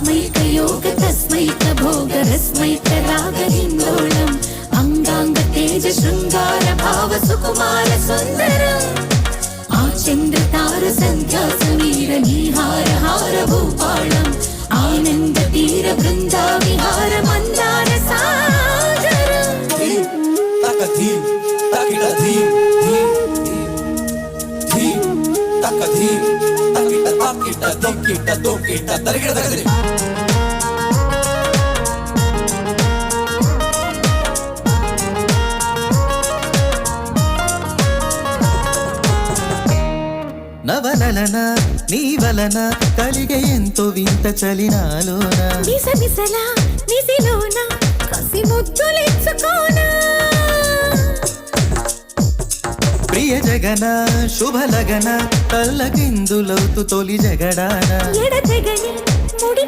ఆస్మైకయోగ తస్మైక భోగ రస్మైక రాగహిందోళం అంగాంగ తేజ శృంగార భావ సుకుమార సుందరం ఆచంద్రతార సంధ్యా సమీర నీహార హార భూపాళం ఆనంద తీర బృందా విహార మందార సాగరం తక ధీం తకిట ధీం ధీం ధీం తక ధీం తకిట తకిట దొక్కిట దొక్కిట తరిగిట తగదిరి నవలన నీ వలన కలిగే ఎంతో వింత చలినాలోన నిసనిసల నిసిలోన కసి ముద్దులెచ్చుకోనా ప్రియ జగన శుభలగన తల్లకిందులవుతూ తొలి జగడాన ఎడతెగని ముడి